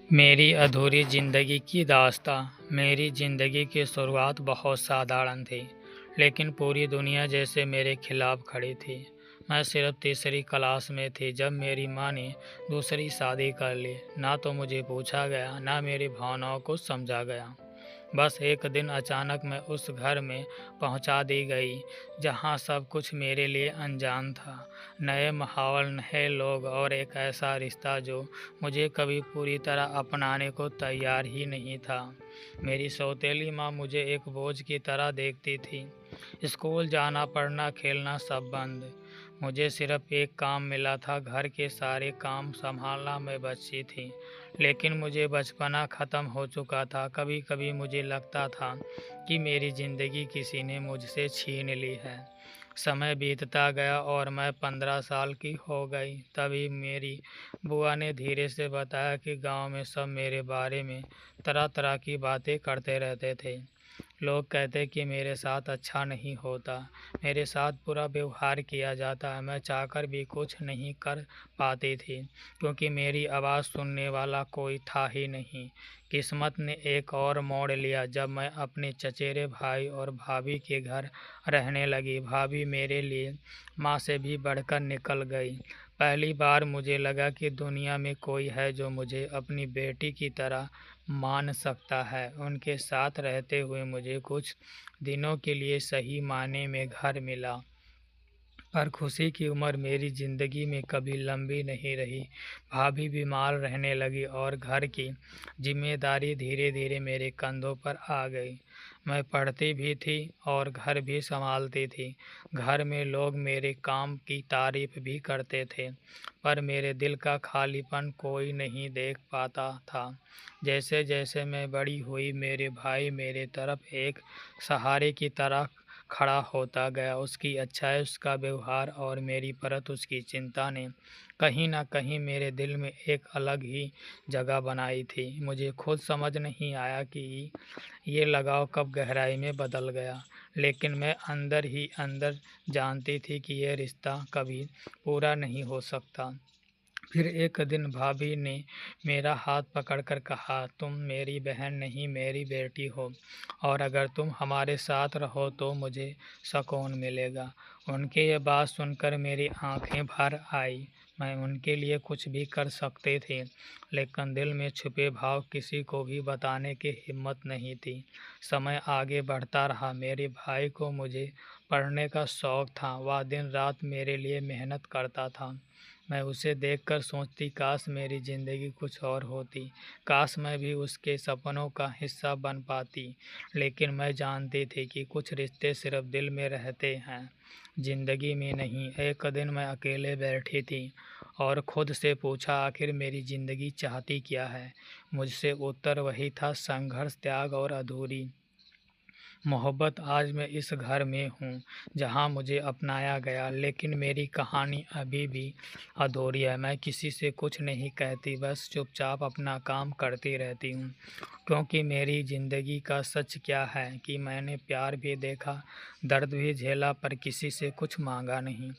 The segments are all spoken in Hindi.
मेरी अधूरी ज़िंदगी की दास्तां। मेरी ज़िंदगी की शुरुआत बहुत साधारण थी, लेकिन पूरी दुनिया जैसे मेरे खिलाफ खड़ी थी। मैं सिर्फ तीसरी क्लास में थी जब मेरी माँ ने दूसरी शादी कर ली। ना तो मुझे पूछा गया, ना मेरी भावनाओं को समझा गया। बस एक दिन अचानक मैं उस घर में पहुंचा दी गई जहां सब कुछ मेरे लिए अनजान था। नए माहौल, नए लोग और एक ऐसा रिश्ता जो मुझे कभी पूरी तरह अपनाने को तैयार ही नहीं था। मेरी सौतेली माँ मुझे एक बोझ की तरह देखती थी। स्कूल जाना, पढ़ना, खेलना सब बंद। मुझे सिर्फ एक काम मिला था, घर के सारे काम संभालना। मैं बच्ची थी, लेकिन मुझे बचपना ख़त्म हो चुका था। कभी कभी मुझे लगता था कि मेरी ज़िंदगी किसी ने मुझसे छीन ली है। समय बीतता गया और मैं 15 साल की हो गई। तभी मेरी बुआ ने धीरे से बताया कि गांव में सब मेरे बारे में तरह तरह की बातें करते रहते थे। लोग कहते कि मेरे साथ अच्छा नहीं होता, मेरे साथ बुरा व्यवहार किया जाता है। मैं चाहकर भी कुछ नहीं कर पाती थी, क्योंकि मेरी आवाज़ सुनने वाला कोई था ही नहीं। किस्मत ने एक और मोड़ लिया जब मैं अपने चचेरे भाई और भाभी के घर रहने लगी। भाभी मेरे लिए माँ से भी बढ़कर निकल गई। पहली बार मुझे लगा कि दुनिया में कोई है जो मुझे अपनी बेटी की तरह मान सकता है। उनके साथ रहते हुए मुझे कुछ दिनों के लिए सही मायने में घर मिला, पर खुशी की उम्र मेरी ज़िंदगी में कभी लंबी नहीं रही। भाभी बीमार रहने लगी और घर की जिम्मेदारी धीरे धीरे मेरे कंधों पर आ गई। मैं पढ़ती भी थी और घर भी संभालती थी। घर में लोग मेरे काम की तारीफ भी करते थे, पर मेरे दिल का खालीपन कोई नहीं देख पाता था। जैसे जैसे मैं बड़ी हुई, मेरे भाई मेरे तरफ एक सहारे की तरह खड़ा होता गया। उसकी अच्छाई, उसका व्यवहार और मेरी परत उसकी चिंता ने कहीं ना कहीं मेरे दिल में एक अलग ही जगह बनाई थी। मुझे खुद समझ नहीं आया कि ये लगाव कब गहराई में बदल गया, लेकिन मैं अंदर ही अंदर जानती थी कि यह रिश्ता कभी पूरा नहीं हो सकता। फिर एक दिन भाभी ने मेरा हाथ पकड़कर कहा, तुम मेरी बहन नहीं, मेरी बेटी हो, और अगर तुम हमारे साथ रहो तो मुझे सुकून मिलेगा। उनके ये बात सुनकर मेरी आंखें भर आई। मैं उनके लिए कुछ भी कर सकती थी, लेकिन दिल में छुपे भाव किसी को भी बताने की हिम्मत नहीं थी। समय आगे बढ़ता रहा। मेरे भाई को मुझे पढ़ने का शौक़ था। वह दिन रात मेरे लिए मेहनत करता था। मैं उसे देखकर सोचती, काश मेरी ज़िंदगी कुछ और होती, काश मैं भी उसके सपनों का हिस्सा बन पाती। लेकिन मैं जानती थी कि कुछ रिश्ते सिर्फ दिल में रहते हैं, ज़िंदगी में नहीं। एक दिन मैं अकेले बैठी थी और खुद से पूछा, आखिर मेरी ज़िंदगी चाहती क्या है? मुझसे उत्तर वही था, संघर्ष, त्याग और अधूरी मोहब्बत। आज मैं इस घर में हूँ जहाँ मुझे अपनाया गया, लेकिन मेरी कहानी अभी भी अधूरी है। मैं किसी से कुछ नहीं कहती, बस चुपचाप अपना काम करती रहती हूँ, क्योंकि मेरी ज़िंदगी का सच क्या है कि मैंने प्यार भी देखा, दर्द भी झेला, पर किसी से कुछ मांगा नहीं।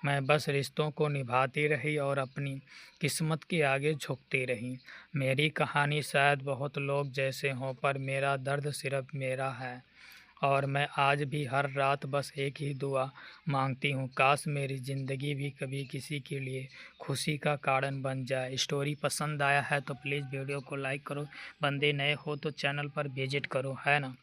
मैं बस रिश्तों को निभाती रही और अपनी किस्मत के आगे झुकती रही। मेरी कहानी शायद बहुत लोग जैसे हों, पर मेरा दर्द सिर्फ मेरा है। और मैं आज भी हर रात बस एक ही दुआ मांगती हूँ, काश मेरी ज़िंदगी भी कभी किसी के लिए खुशी का कारण बन जाए। स्टोरी पसंद आया है तो प्लीज़ वीडियो को लाइक करो। बंदे नए हो तो चैनल पर विजिट करो, है ना।